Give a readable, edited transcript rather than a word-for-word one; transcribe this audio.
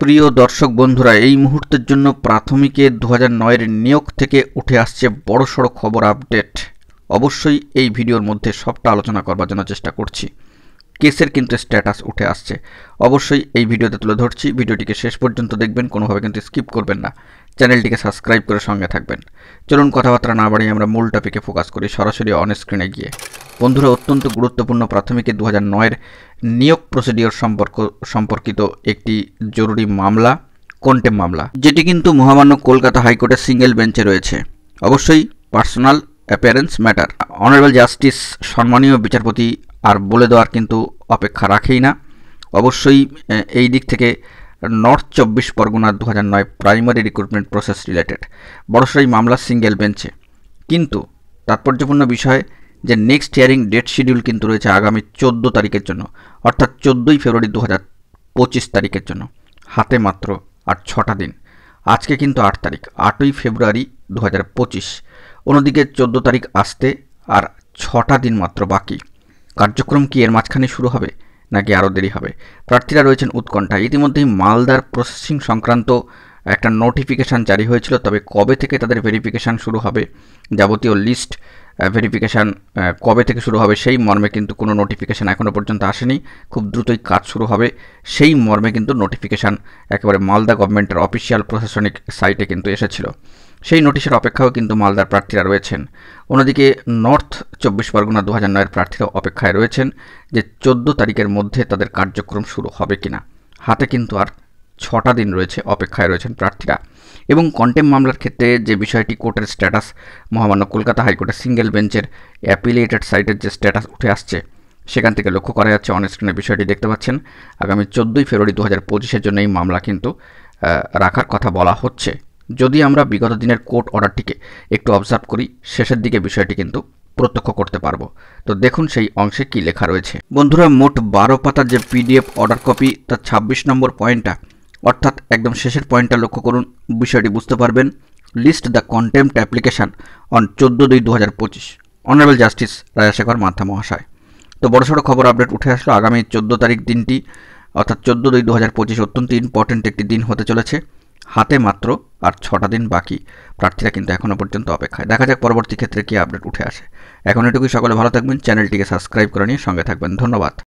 প্রিয় দর্শক বন্ধুরা, এই মুহূর্তের জন্য প্রাথমিকে 2009 নিয়োগ থেকে উঠে আসছে বড়সড় খবর আপডেট। অবশ্যই এই ভিডিওর মধ্যে সবটা আলোচনা করবার জন্য চেষ্টা করছি। কেসের কিন্তু স্ট্যাটাস উঠে আসছে, অবশ্যই এই ভিডিওতে তুলে ধরছি। ভিডিওটিকে শেষ পর্যন্ত দেখবেন, কোনোভাবে কিন্তু স্কিপ করবেন না। চ্যানেলটিকে সাবস্ক্রাইব করে সঙ্গে থাকবেন। চলুন কথাবার্তা না বাড়িয়ে আমরা মূল টপিকে ফোকাস করি, সরাসরি অন স্ক্রিনে গিয়ে। বন্ধুরা, অত্যন্ত গুরুত্বপূর্ণ প্রাথমিকে 2009 নিয়োগ প্রসিডিওর সম্পর্কিত একটি জরুরি মামলা, কন্টেম্প মামলা, যেটি কিন্তু মহামান্য কলকাতা হাইকোর্টের সিঙ্গেল বেঞ্চে রয়েছে। অবশ্যই personal appearance matter. Honourable justice সম্মানীয় বিচারপতি আর বলে দেওয়ার কিন্তু অপেক্ষা রাখেই না। অবশ্যই এই দিক থেকে north 24 Pargana 2009 primary recruitment process related বড়সড় এই মামলা সিঙ্গেল বেঞ্চে। কিন্তু তাৎপর্যপূর্ণ বিষয় যে নেক্সট হিয়ারিং ডেট শিডিউল কিন্তু রয়েছে আগামী 14 তারিখের জন্য, অর্থাৎ 14ই ফেব্রুয়ারি 2025 তারিখের জন্য। হাতে মাত্র আর 6টা দিন। আজকে কিন্তু 8 তারিখ, 8ই ফেব্রুয়ারি 2025। অন্যদিকে 14 তারিখ আসতে আর 6টা দিন মাত্র বাকি। কার্যক্রম কি এর মাঝখানে শুরু হবে নাকি আরও দেরি হবে? প্রার্থীরা রয়েছেন উৎকণ্ঠায়। ইতিমধ্যেই মালদার প্রসেসিং সংক্রান্ত একটা নোটিফিকেশান জারি হয়েছিল, তবে কবে থেকে তাদের ভেরিফিকেশান শুরু হবে, যাবতীয় লিস্ট ভেরিফিকেশান কবে থেকে শুরু হবে সেই মর্মে কিন্তু কোনো নোটিফিকেশান এখনও পর্যন্ত আসেনি। খুব দ্রুতই কাজ শুরু হবে সেই মর্মে কিন্তু নোটিফিকেশান একেবারে মালদা গভর্নমেন্টের অফিসিয়াল প্রশাসনিক সাইটে কিন্তু এসেছিল। সেই নোটিশের অপেক্ষাও কিন্তু মালদার প্রার্থীরা রয়েছেন। অন্যদিকে নর্থ 24 পরগনা 2009 প্রার্থীরা অপেক্ষায় রয়েছেন যে 14 তারিখের মধ্যে তাদের কার্যক্রম শুরু হবে কিনা। হাতে কিন্তু আর 6টা দিন রয়েছে, অপেক্ষায় রয়েছেন প্রার্থীরা। এবং কন্টেম্প মামলার ক্ষেত্রে যে বিষয়টি কোর্টের স্ট্যাটাস, মহামান্য কলকাতা হাইকোর্টের সিঙ্গেল বেঞ্চের অ্যাপিলিয়েটেড সাইটের যে স্ট্যাটাস উঠে আসছে, সেখান থেকে লক্ষ্য করা যাচ্ছে, অন স্ক্রিনে বিষয়টি দেখতে পাচ্ছেন, আগামী 14ই ফেব্রুয়ারি 2025 জন্য এই মামলা কিন্তু রাখার কথা বলা হচ্ছে। যদি আমরা বিগত দিনের কোর্ট অর্ডারটিকে একটু অবজার্ভ করি, শেষের দিকে বিষয়টি কিন্তু প্রত্যক্ষ করতে পারবো। তো দেখুন সেই অংশে কি লেখা রয়েছে। বন্ধুরা, মোট 12 পাতার যে পিডিএফ অর্ডার কপি, তার 26 নম্বর পয়েন্টটা, অর্থাৎ একদম শেষের পয়েন্টটা লক্ষ্য করুন, বিষয়টি বুঝতে পারবেন। List the contempt application on 14/2/2025, honourable justice Rajashekhar Matha মহাশয়। তো বড়সড় খবর আপডেট উঠে আসলো। আগামী 14 তারিখ দিনটি, অর্থাৎ 14/2/2025 অত্যন্ত ইম্পর্টেন্ট একটি দিন হতে চলেছে। হাতে মাত্র আর 6টা দিন বাকি। প্রার্থীরা কিন্তু এখনও পর্যন্ত অপেক্ষায়। দেখা যাক পরবর্তী ক্ষেত্রে কী আপডেট উঠে আসে। এখন এটুকুই, সকলে ভালো থাকবেন, চ্যানেলটিকে সাবস্ক্রাইব করে নিয়ে সঙ্গে থাকবেন। ধন্যবাদ।